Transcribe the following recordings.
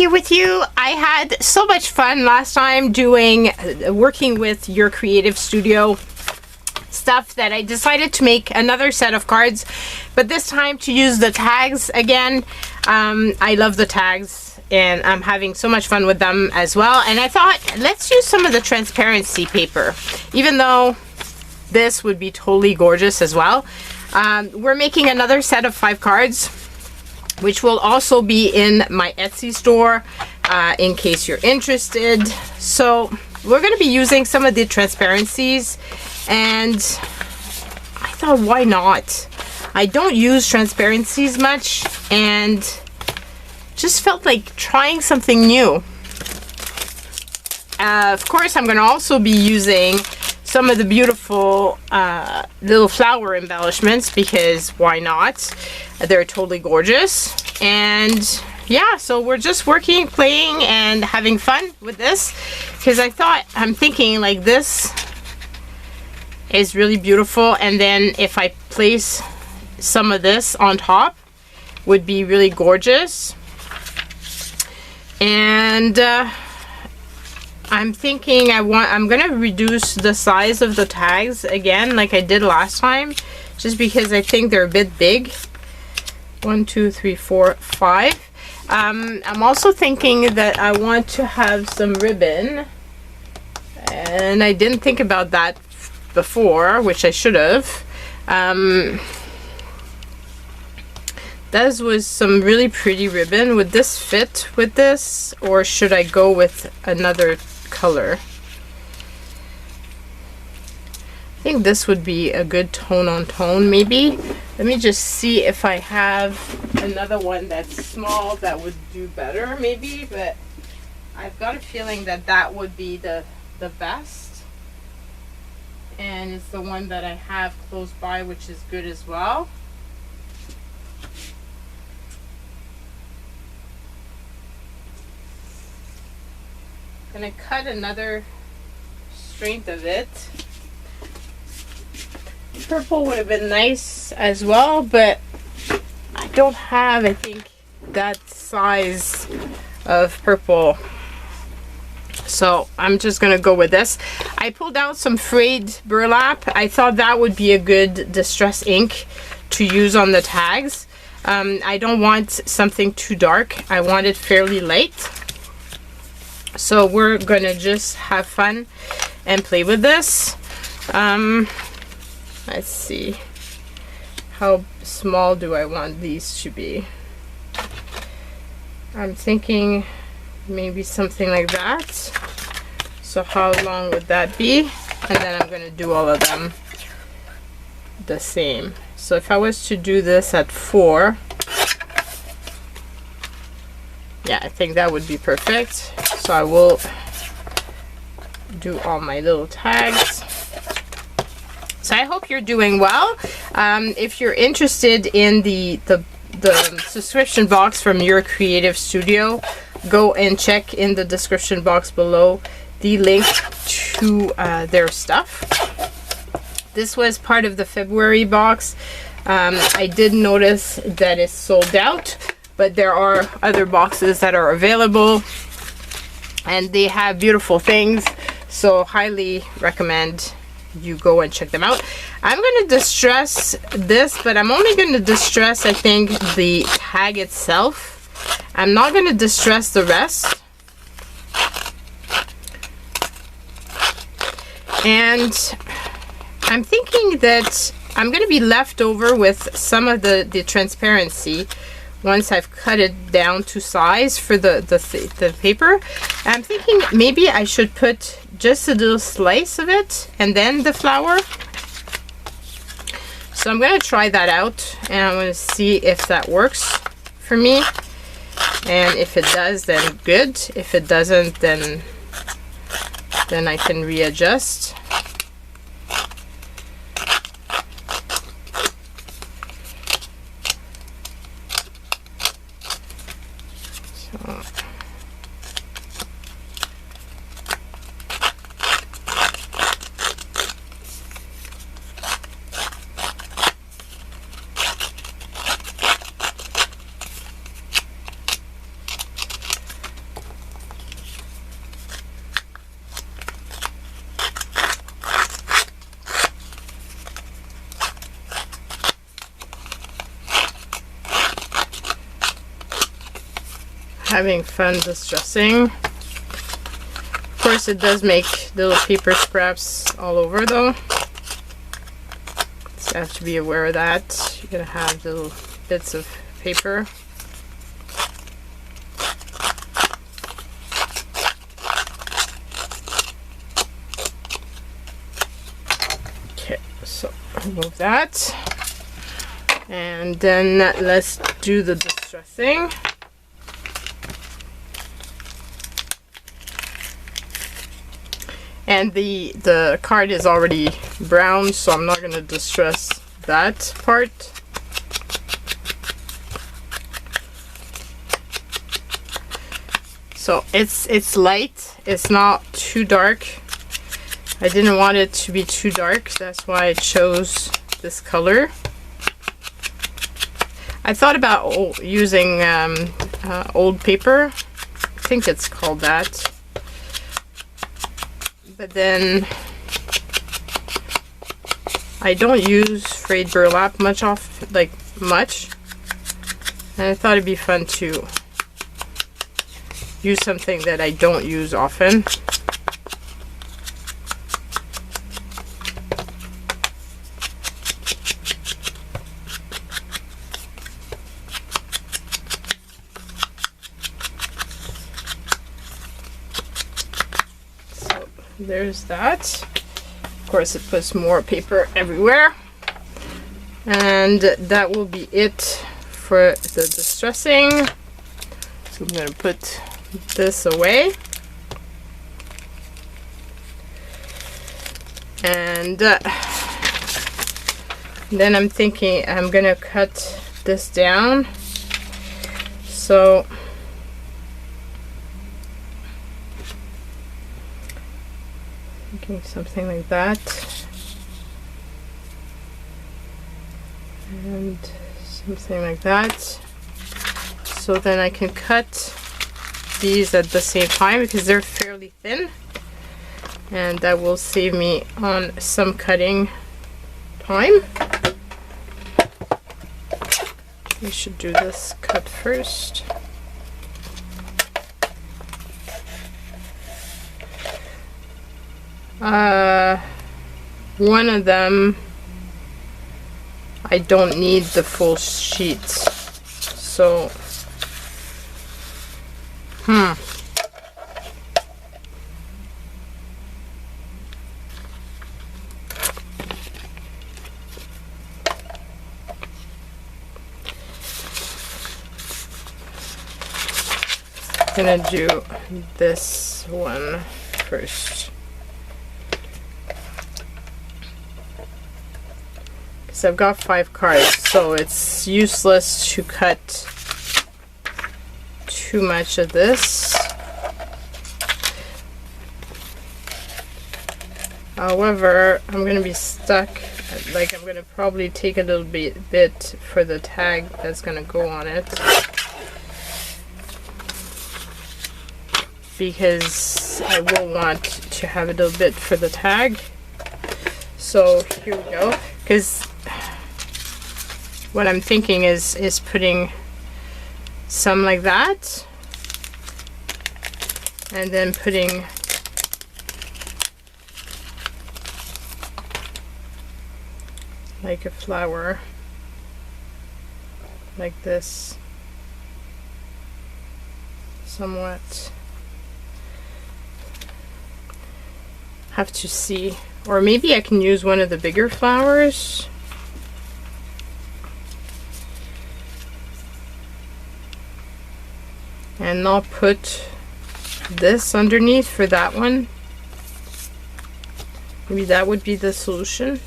here with you. I had so much fun last time working with Yourcreativestudio stuff that I decided to make another set of cards, but this time to use the tags again. I love the tags and I'm having so much fun with them as well, and I thought let's use some of the transparency paper, even though this would be totally gorgeous as well. We're making another set of 5 cards, which will also be in my Etsy store in case you're interested. So we're going to be using some of the transparencies, and I thought, why not? I don't use transparencies much and just felt like trying something new. Of course, I'm going to also be using some of the beautiful little flower embellishments, because why not? They're totally gorgeous. And yeah, so we're just working, playing, and having fun with this, because I'm thinking like this is really beautiful, and then if I place some of this on top would be really gorgeous. And I'm thinking I'm gonna reduce the size of the tags again like I did last time, just because I think they're a bit big. 1, 2, 3, 4, 5. I'm also thinking that I want to have some ribbon, and I didn't think about that before, which I should have. That was some really pretty ribbon. Would this fit with this, or should I go with another color? I think this would be a good tone on tone, maybe. Let me just see if I have another one that's small that would do better, maybe, but I've got a feeling that that would be the best, and it's the one that I have close by, which is good as well. Gonna cut another strength of it. Purple would have been nice as well, but I don't have, I think, that size of purple, so I'm just gonna go with this. I pulled out some frayed burlap. I thought that would be a good distress ink to use on the tags. I don't want something too dark. I want it fairly light. So we're gonna just have fun and play with this. Let's see, how small do I want these to be? I'm thinking maybe something like that. So how long would that be? And then I'm gonna do all of them the same. So if I was to do this at 4, yeah, I think that would be perfect. So I will do all my little tags. So I hope you're doing well. If you're interested in the subscription box from Yourcreativestudio, go and check in the description box below the link to their stuff. This was part of the February box. I did notice that it's sold out, but there are other boxes that are available, and they have beautiful things, so highly recommend you go and check them out. I'm going to distress this, but I'm only going to distress, I think, the tag itself. I'm not going to distress the rest. And I'm thinking that I'm going to be left over with some of the transparency once I've cut it down to size for the paper. I'm thinking maybe I should put just a little slice of it and then the flower. So I'm going to try that out, and I'm going to see if that works for me. And if it does, then good. If it doesn't, then I can readjust. having fun distressing. Of course, it does make little paper scraps all over though. So you have to be aware of that. You're gonna have little bits of paper. Okay, so remove that. And then let's do the distressing. And the card is already brown, so I'm not going to distress that part. So it's light, it's not too dark. I didn't want it to be too dark, that's why I chose this color. I thought about using old paper. I think it's called that. But then I don't use frayed burlap much. And I thought it'd be fun to use something that I don't use often. There's that. Of course, it puts more paper everywhere. And that will be it for the distressing. So I'm going to put this away. And then I'm thinking I'm going to cut this down. So something like that, and something like that, so then I can cut these at the same time because they're fairly thin, and that will save me on some cutting time. We should do this cut first. One of them I don't need the full sheet, so I'm gonna do this one first. So I've got 5 cards, so it's useless to cut too much of this. However, I'm going to be stuck, like I'm going to probably take a little bit for the tag that's going to go on it. Because I will want to have a little bit for the tag. So here we go. Because what I'm thinking is putting some like that, and then putting like a flower like this, somewhat. Have to see, or maybe I can use one of the bigger flowers. And I'll put this underneath for that one. Maybe that would be the solution.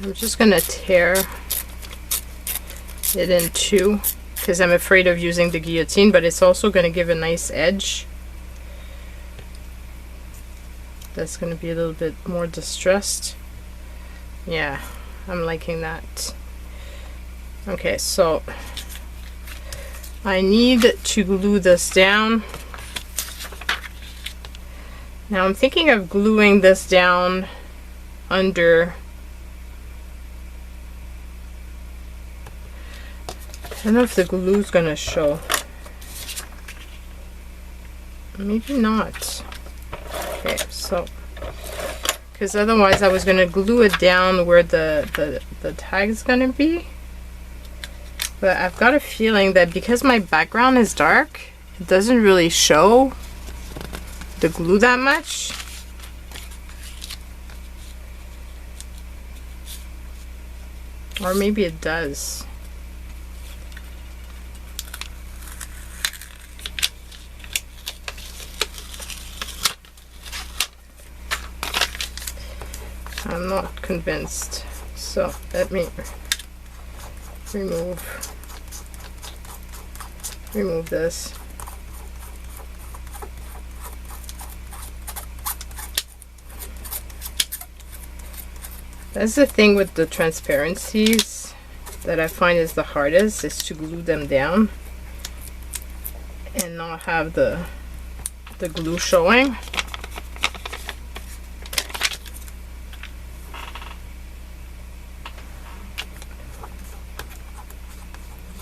I'm just gonna tear it in two because I'm afraid of using the guillotine, but it's also gonna give a nice edge. That's going to be a little bit more distressed. Yeah, I'm liking that. Okay, so I need to glue this down, Now I'm thinking of gluing this down under. I don't know if the glue's gonna show. Maybe not. Okay, so because otherwise I was gonna glue it down where the tag's gonna be. But I've got a feeling that because my background is dark, it doesn't really show the glue that much. Or maybe it does. I'm not convinced, so let me remove this. That's the thing with the transparencies that I find is the hardest, is to glue them down and not have the glue showing.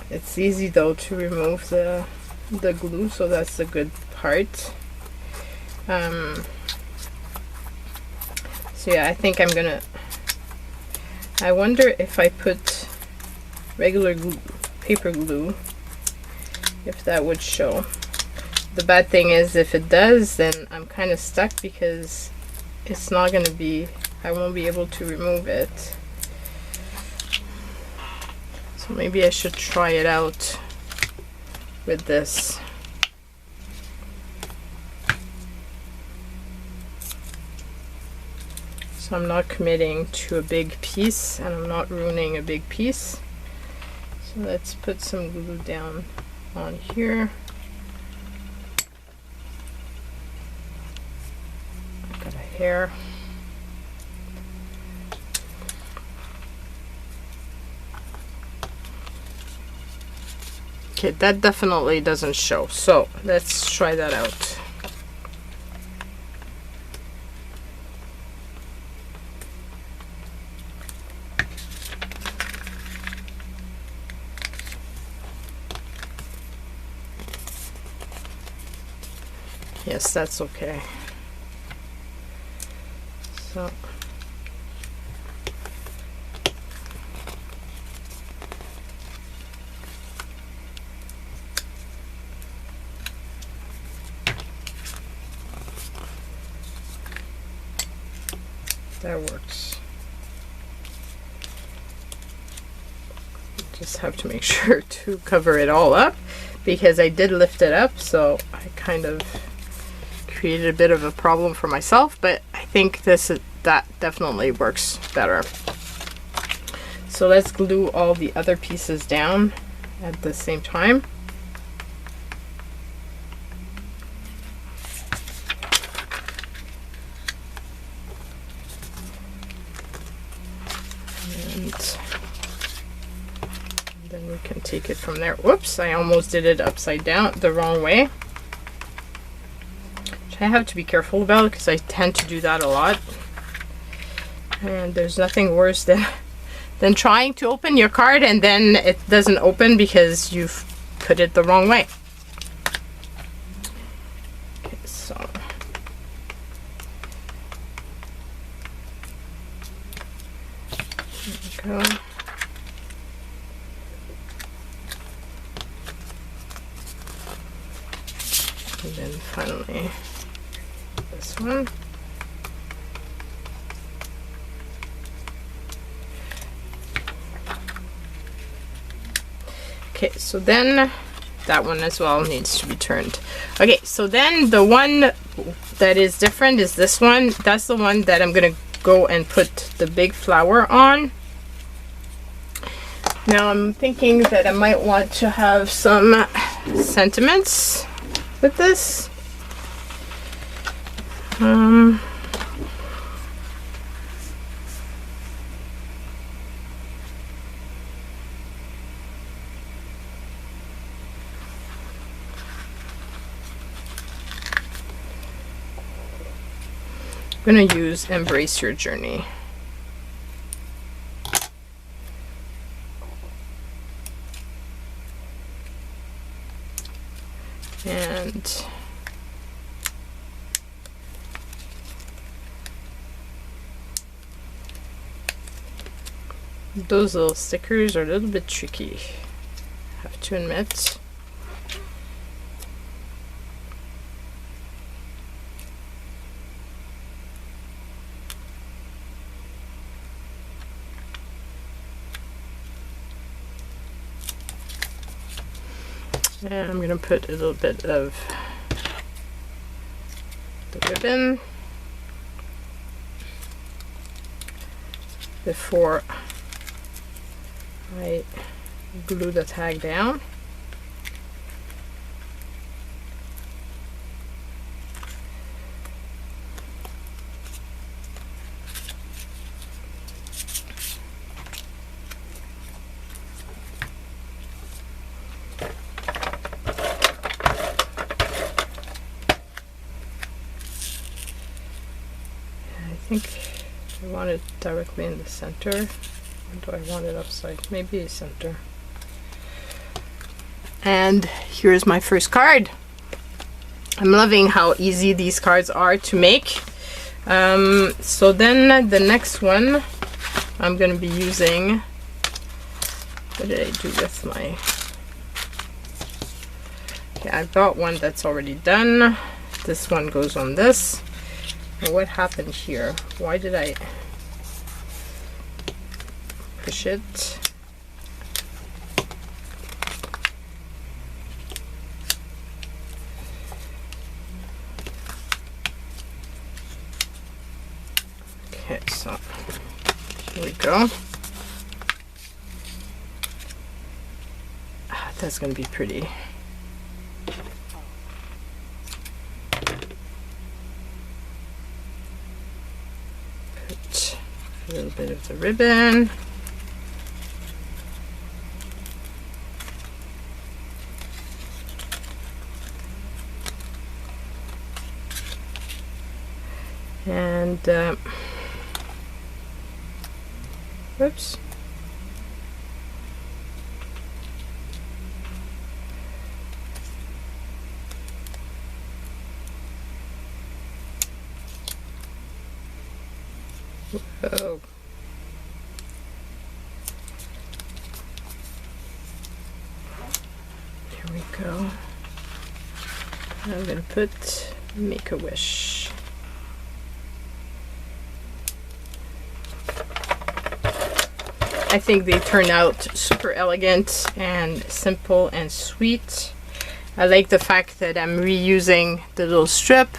It's easy though to remove the glue, so that's the good part. So yeah, I think I'm gonna, I wonder if I put regular glue, paper glue, if that would show. The bad thing is if it does, then I'm kind of stuck because it's not gonna be, I won't be able to remove it. So maybe I should try it out with this. So I'm not committing to a big piece and I'm not ruining a big piece. So let's put some glue down on here. I've got a hair. Okay, that definitely doesn't show, so let's try that out. Yes, that's okay. So that works. Just have to make sure to cover it all up because I did lift it up, so I kind of created a bit of a problem for myself, but I think that definitely works better. So let's glue all the other pieces down at the same time. And then we can take it from there. Whoops, I almost did it upside down, the wrong way. I have to be careful about because I tend to do that a lot, and there's nothing worse than trying to open your card and then it doesn't open because you've put it the wrong way. Okay, so there we go. And then finally this one. Okay, so then that one as well needs to be turned. Okay, so then the one that is different is this one. That's the one that I'm gonna go and put the big flower on. Now I'm thinking that I might want to have some sentiments with this. gonna use Embrace Your Journey. And those little stickers are a little bit tricky, I have to admit. And I'm going to put a little bit of the ribbon before I glue the tag down. I think I want it directly in the center. Or do I want it upside? Maybe center. And here's my first card. I'm loving how easy these cards are to make. So then the next one I'm going to be using, what did I do with my, okay, I've got one that's already done. This one goes on this. And what happened here? Why did I push it? Okay, so here we go. That's going to be pretty. Put a little bit of the ribbon. And whoops. Whoa. Here we go. I'm going to put Make a Wish. I think they turn out super elegant and simple and sweet. I like the fact that I'm reusing the little strip,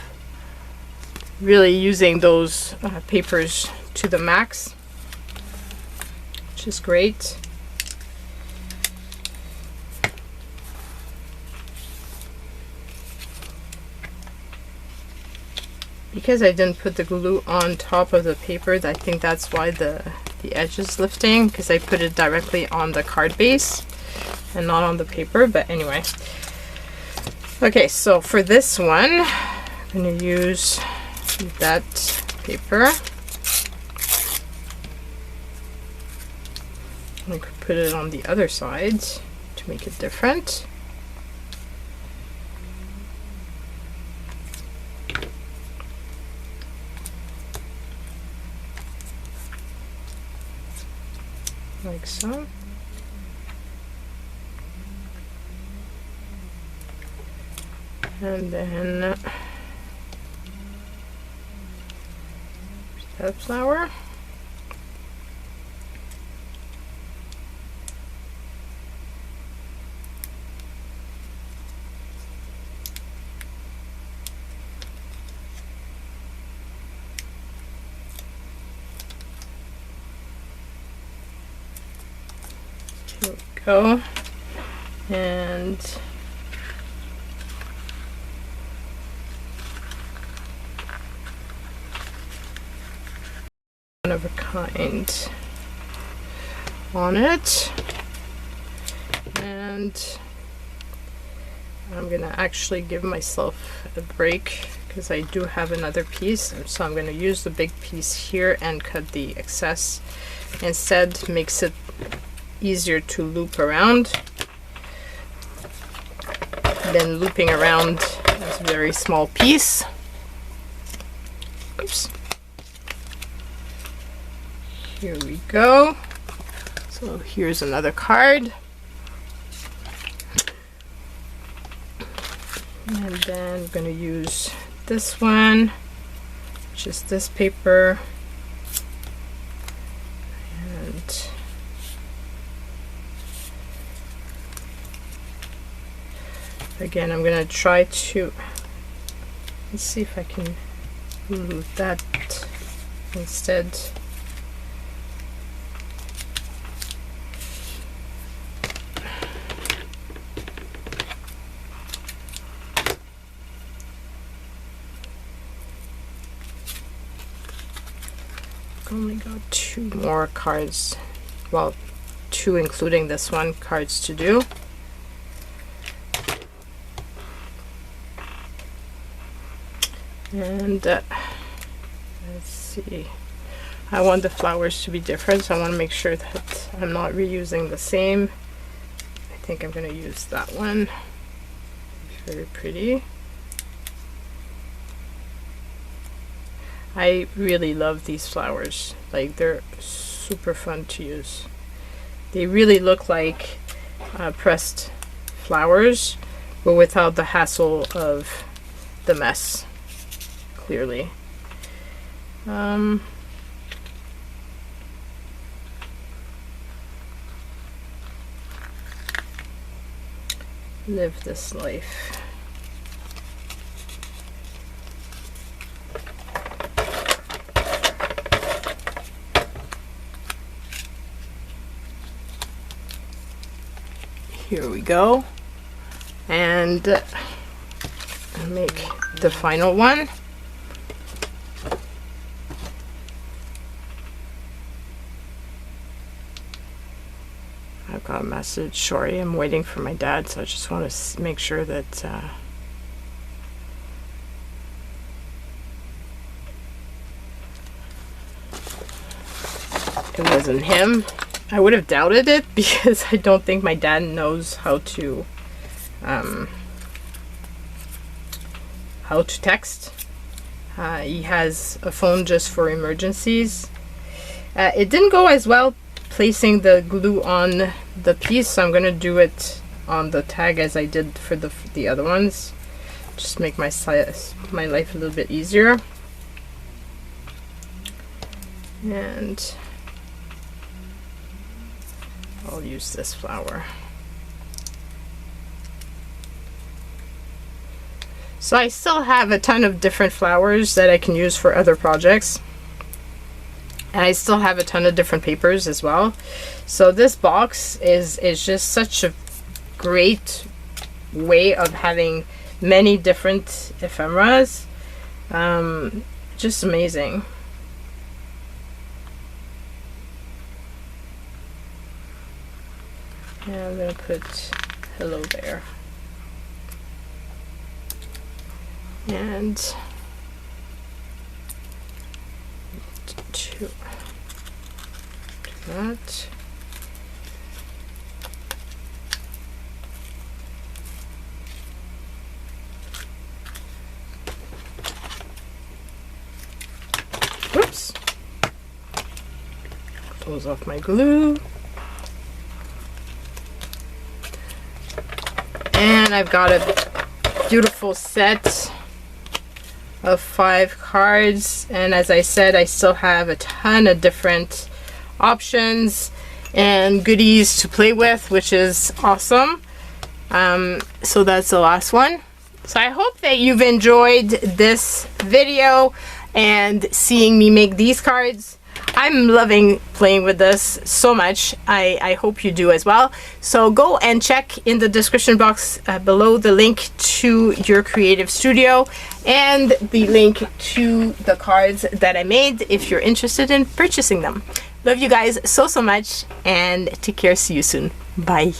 really using those papers to the max, which is great. Because I didn't put the glue on top of the paper, I think that's why the edge is lifting, because I put it directly on the card base and not on the paper. But anyway, okay, so for this one I'm going to use that paper. I could put it on the other side to make it different. Like so. And then that flower. Here we go. And one of a kind on it. And I'm gonna actually give myself a break because I do have another piece, so I'm going to use the big piece here and cut the excess instead. Makes it easier to loop around than looping around this very small piece. Oops. Here we go. So here's another card. And then I'm going to use this one, which is this paper. And again, I'm going to try to, let's see if I can move that instead. Only got 2 more cards, well, 2 including this one, cards to do. And let's see, I want the flowers to be different, so I want to make sure that I'm not reusing the same. I think I'm going to use that one. Very pretty. I really love these flowers. Like, they're super fun to use. They really look like pressed flowers, but without the hassle of the mess, clearly. Live this life. Here we go, and I'll make the final one. I've got a message. Sorry, I'm waiting for my dad, so I just want to make sure that it wasn't him. I would have doubted it because I don't think my dad knows how to text. He has a phone just for emergencies. It didn't go as well placing the glue on the piece, so I'm gonna do it on the tag as I did for the other ones. Just make my life a little bit easier. And I'll use this flower. So I still have a ton of different flowers that I can use for other projects. And I still have a ton of different papers as well. So this box is just such a great way of having many different ephemeras. Just amazing. And I'm going to put hello there. And do that. Whoops. Close off my glue. And I've got a beautiful set of 5 cards, and as I said, I still have a ton of different options and goodies to play with, which is awesome. So that's the last one. So I hope that you've enjoyed this video and seeing me make these cards. I'm loving playing with this so much. I hope you do as well. So go and check in the description box below the link to Yourcreativestudio and the link to the cards that I made if you're interested in purchasing them. Love you guys so much, and take care. See you soon. Bye.